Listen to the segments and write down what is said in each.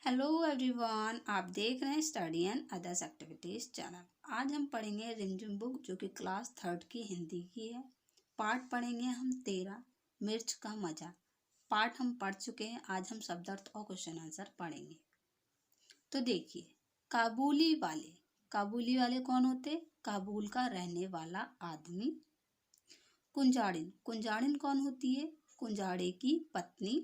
Hello everyone, आप देख रहे हैं study and others activities channel. आज हम पढ़ेंगे रिमझिम बुक जो कि क्लास 3 की हिंदी की है। पाठ पढ़ेंगे हम 13 मिर्च का मजा। पाठ हम पढ़ चुके हैं। आज हम शब्दार्थ और क्वेश्चन आंसर पढ़ेंगे। तो देखिए, काबुली वाले कौन होते? काबुल का रहने वाला आदमी। कुंजाड़िन कौन होती है? कुंजाड़े की पत्नी।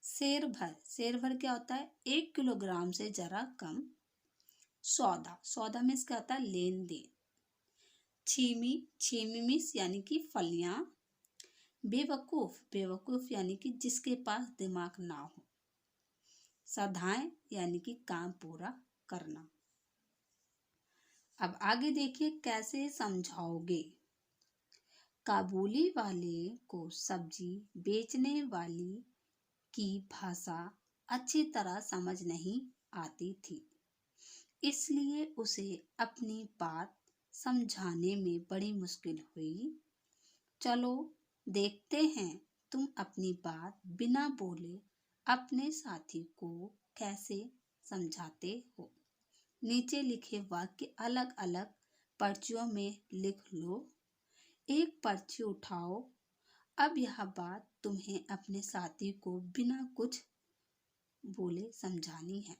शेर भर क्या होता है? 1 किलोग्राम से जरा कम। सौदा मीन्स क्या होता है? लेन देन। छीमी मीन्स यानी कि फलियां। बेवकूफ यानी कि जिसके पास दिमाग ना हो। सधाएं यानी कि काम पूरा करना। अब आगे देखिए कैसे समझाओगे। काबुली वाले को सब्जी बेचने वाली की भाषा अच्छी तरह समझ नहीं आती थी, इसलिए उसे अपनी बात समझाने में बड़ी मुश्किल हुई। चलो देखते हैं तुम अपनी बात बिना बोले अपने साथी को कैसे समझाते हो। नीचे लिखे वाक्य अलग अलग पर्चियों में लिख लो। एक पर्ची उठाओ। अब यह बात तुम्हें अपने साथी को बिना कुछ बोले समझानी है।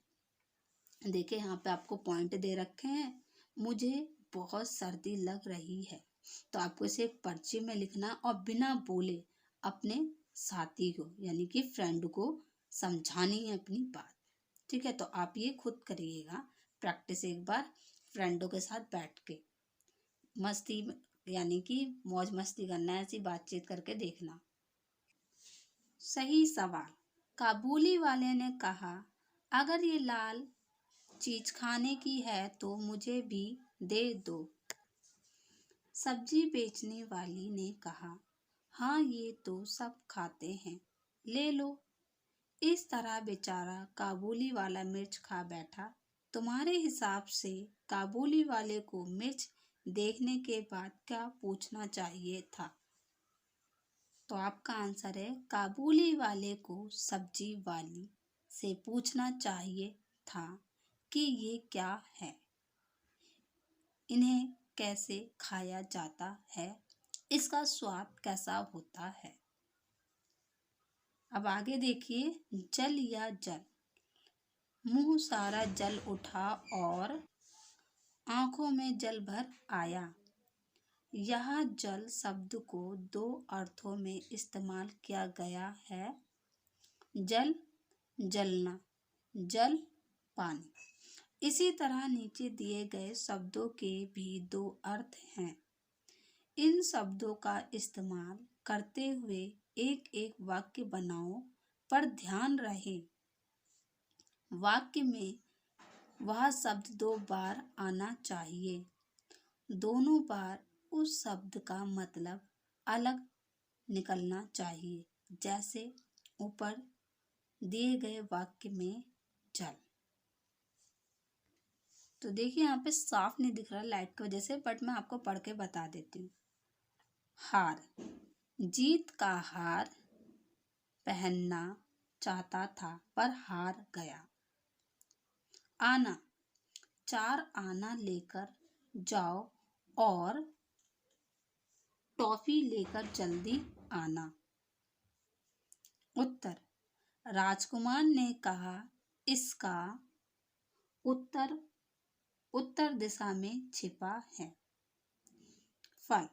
देखिए यहाँ पे आपको पॉइंट दे रखे हैं। मुझे बहुत सर्दी लग रही है, तो आपको इसे एक पर्ची में लिखना और बिना बोले अपने साथी को यानी कि फ्रेंड को समझानी है अपनी बात। ठीक है, तो आप ये खुद करिएगा प्रैक्टिस एक बार फ्रेंडों के साथ बैठ के। मस्ती यानी कि मौज मस्ती करना है, ऐसी बातचीत करके देखना। सही सवाल। काबुली वाले ने कहा, अगर ये लाल चीज खाने की है तो मुझे भी दे दो। सब्जी बेचने वाली ने कहा, हाँ ये तो सब खाते हैं, ले लो। इस तरह बेचारा काबुली वाला मिर्च खा बैठा। तुम्हारे हिसाब से काबुली वाले को मिर्च देखने के बाद क्या पूछना चाहिए था? तो आपका आंसर है काबुली वाले को सब्जी वाली से पूछना चाहिए था कि ये क्या है, इन्हें कैसे खाया जाता है, इसका स्वाद कैसा होता है। अब आगे देखिए, जल या जल। मुंह सारा जल उठा और आंखों में जल भर आया। यह जल शब्द को 2 अर्थों में इस्तेमाल किया गया है। जल जलना, जल पानी। इसी तरह नीचे दिए गए शब्दों के भी 2 अर्थ हैं। इन शब्दों का इस्तेमाल करते हुए एक एक वाक्य बनाओ, पर ध्यान रहे वाक्य में वह शब्द 2 बार आना चाहिए। दोनों बार उस शब्द का मतलब अलग निकलना चाहिए, जैसे ऊपर दिए गए वाक्य में जल। तो देखिए यहाँ पे साफ नहीं दिख रहा लाइट की वजह से, बट मैं आपको पढ़ के बता देती हूँ। हार, जीत का हार पहनना चाहता था पर हार गया। आना, 4 आना लेकर जाओ और टॉफी लेकर जल्दी आना। उत्तर, राजकुमार ने कहा, इसका उत्तर उत्तर दिशा में छिपा है। फल,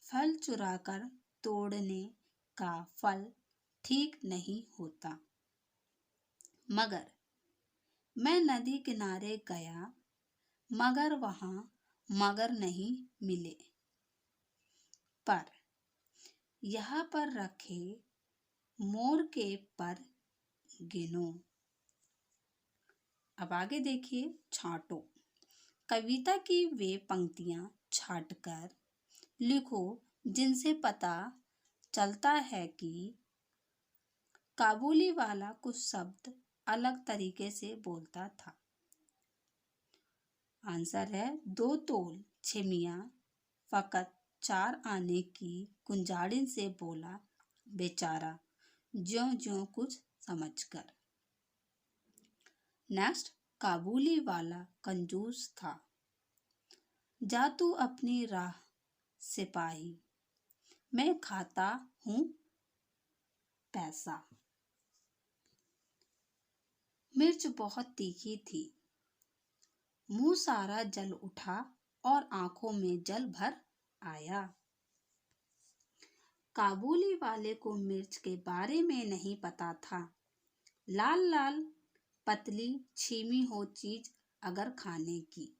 फल चुराकर तोड़ने का फल ठीक नहीं होता। मगर, मैं नदी किनारे गया मगर वहां मगर नहीं मिले। पर, यहाँ पर रखे मोर के पर गिनो। अब आगे देखिए, छांटो। कविता की वे पंक्तियां छांटकर लिखो जिनसे पता चलता है कि काबुली वाला कुछ शब्द अलग तरीके से बोलता था। आंसर है 2 तोल छिमिया फकत 4 आने की कुंजाड़िन से बोला बेचारा ज्यों ज्यों कुछ समझकर। नेक्स्ट, काबुली वाला कंजूस था। जा तू अपनी राह सिपाही, मैं खाता हूँ पैसा। मिर्च बहुत तीखी थी, मुंह सारा जल उठा और आंखों में जल भर आया। काबुली वाले को मिर्च के बारे में नहीं पता था। लाल लाल पतली छीमी हो चीज अगर खाने की।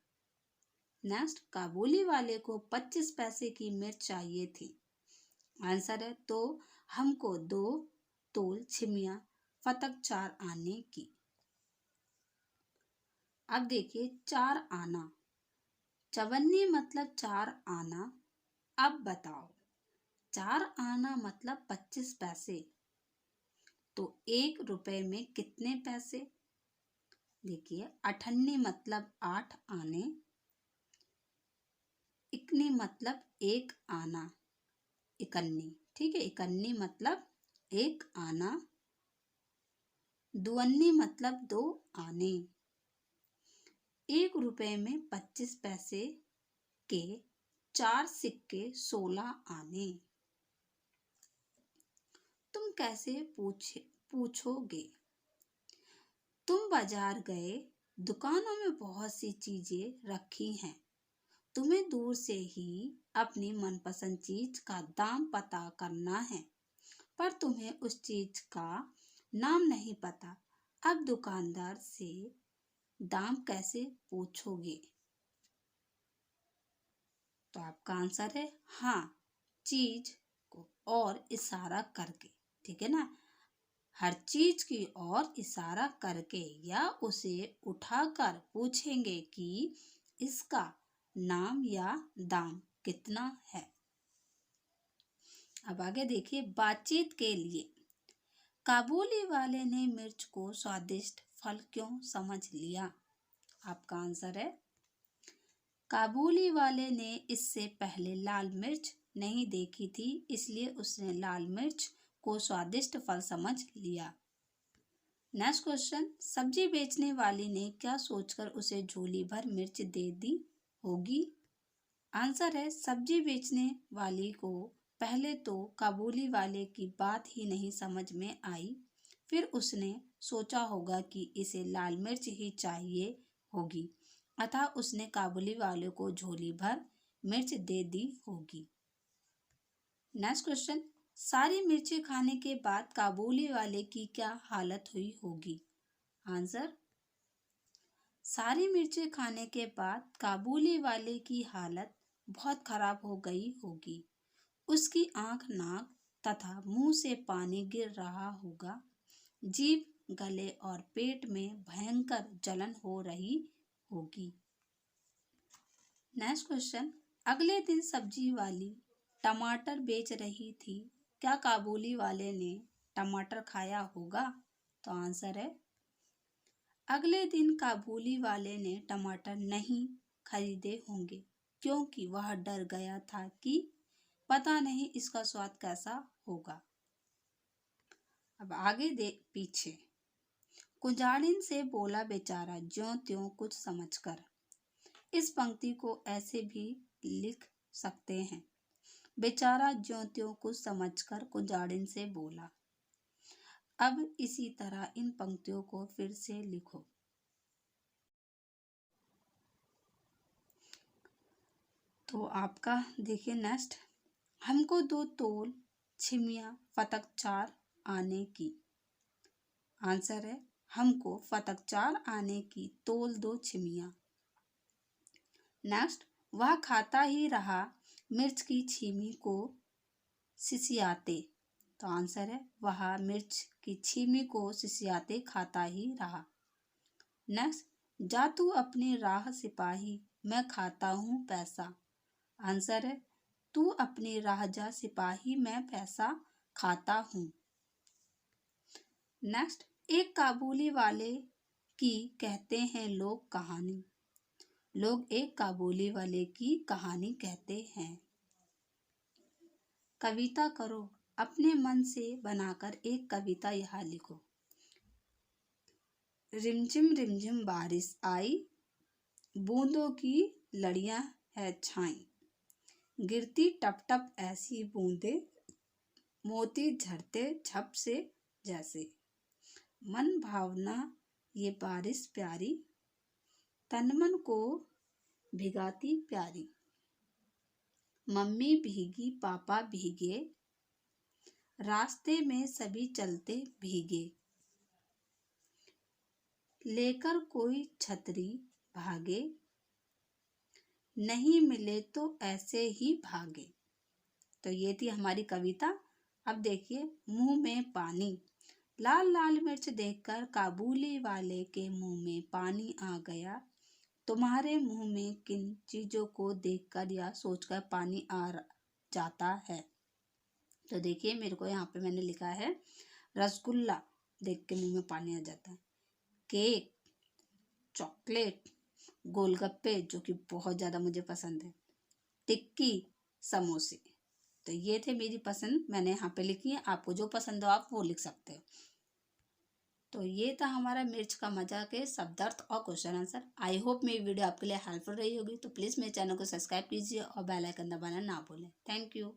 नेक्स्ट, काबुली वाले को 25 पैसे की मिर्च चाहिए थी। आंसर है तो हमको 2 तोल छिमिया फतक 4 आने की। अब देखिए 4 आना, चवन्नी मतलब 4 आना। अब बताओ 4 आना मतलब 25 पैसे, तो 1 रुपए में कितने पैसे? देखिए अठन्नी मतलब 8 आने, इकनी मतलब 1 आना, इकन्नी, ठीक है, इकन्नी मतलब 1 आना, दुअन्नी मतलब 2 आने। 1 रुपए में 25 पैसे के 4 सिक्के 16 आने। तुम कैसे पूछोगे? तुम बाजार गए, दुकानों में बहुत सी चीजें रखी हैं। तुम्हें दूर से ही अपनी मनपसंद चीज का दाम पता करना है, पर तुम्हें उस चीज का नाम नहीं पता। अब दुकानदार से दाम कैसे पूछोगे? तो आपका आंसर है हाँ, चीज को और इशारा करके, ठीक है ना। हर चीज की ओर इशारा करके या उसे उठाकर पूछेंगे कि इसका नाम या दाम कितना है। अब आगे देखिए बातचीत के लिए। काबुली वाले ने मिर्च को स्वादिष्ट फल क्यों समझ लिया? आपका आंसर है काबुली वाले ने इससे पहले लाल मिर्च नहीं देखी थी, इसलिए उसने लाल मिर्च को स्वादिष्ट फल समझ लिया। नेक्स्ट क्वेश्चन, सब्जी बेचने वाली ने क्या सोचकर उसे झोली भर मिर्च दे दी होगी? आंसर है सब्जी बेचने वाली को पहले तो काबुली वाले की बात ही नहीं समझ में आई, फिर उसने सोचा होगा कि इसे लाल मिर्च ही चाहिए होगी, अतः उसने काबुली वाले को झोली भर मिर्च दे दी होगी। नेक्स्ट क्वेश्चन, सारी मिर्ची खाने के बाद काबुली वाले की क्या हालत हुई होगी? आंसर, सारी मिर्ची खाने के बाद काबुली वाले की हालत बहुत खराब हो गई होगी। उसकी आंख, नाक तथा मुंह से पानी गिर रहा होगा। जीभ, गले और पेट में भयंकर जलन हो रही होगी। नेक्स्ट क्वेश्चन, अगले दिन सब्जी वाली टमाटर बेच रही थी, क्या काबुली वाले ने टमाटर खाया होगा? तो आंसर है अगले दिन काबुली वाले ने टमाटर नहीं खरीदे होंगे, क्योंकि वह डर गया था कि पता नहीं इसका स्वाद कैसा होगा। अब आगे देख पीछे। कुंजाड़िन से बोला बेचारा ज्यों त्यों कुछ समझकर। इस पंक्ति को ऐसे भी लिख सकते हैं, बेचारा ज्यों त्यों कुछ समझकर कुंजाड़िन से बोला। अब इसी तरह इन पंक्तियों को फिर से लिखो। तो आपका देखिए नेक्स्ट, हमको 2 तोल छिमिया फतक 4 आने की। आंसर है हमको फतक 4 आने की, तोल 2 छिमिया। नेक्स्ट, वह खाता ही रहा मिर्च की छीमी को सिसियाते। तो आंसर है वह मिर्च की छीमी को सिसियाते खाता ही रहा। नेक्स्ट, जा तू अपनी राह सिपाही, मैं खाता हूँ पैसा। आंसर है तू अपनी राह जा सिपाही, मैं पैसा खाता हूँ। नेक्स्ट, एक काबुली वाले की कहते हैं लोग कहानी। लोग एक काबुली वाले की कहानी कहते हैं। कविता करो, अपने मन से बनाकर एक कविता यहाँ लिखो। रिमझिम बारिश आई, बूंदों की लड़ियां है छाई, गिरती टप टप ऐसी बूंदे, मोती झरते झप से जैसे। मन भावना ये बारिश प्यारी, तन मन को भिगाती प्यारी। मम्मी भीगी पापा भीगे, रास्ते में सभी चलते भीगे, लेकर कोई छतरी भागे, नहीं मिले तो ऐसे ही भागे। तो ये थी हमारी कविता। अब देखिए, मुंह में पानी। लाल लाल मिर्च देखकर काबुली वाले के मुंह में पानी आ गया। तुम्हारे मुंह में किन चीजों को देखकर या सोचकर पानी आ जाता है? तो देखिए, मेरे को यहाँ पे मैंने लिखा है रसगुल्ला देख के मुंह में पानी आ जाता है, केक, चॉकलेट, गोलगप्पे जो कि बहुत ज़्यादा मुझे पसंद है, टिक्की, समोसे। तो ये थे मेरी पसंद, मैंने यहाँ पे लिखी है। आपको जो पसंद हो आप वो लिख सकते हो। तो ये था हमारा मिर्च का मजा के शब्दार्थ और क्वेश्चन आंसर। आई होप मेरी वीडियो आपके लिए हेल्पफुल रही होगी। तो प्लीज़ मेरे चैनल को सब्सक्राइब कीजिए और बेल आइकन दबाना ना भूलें। Thank you.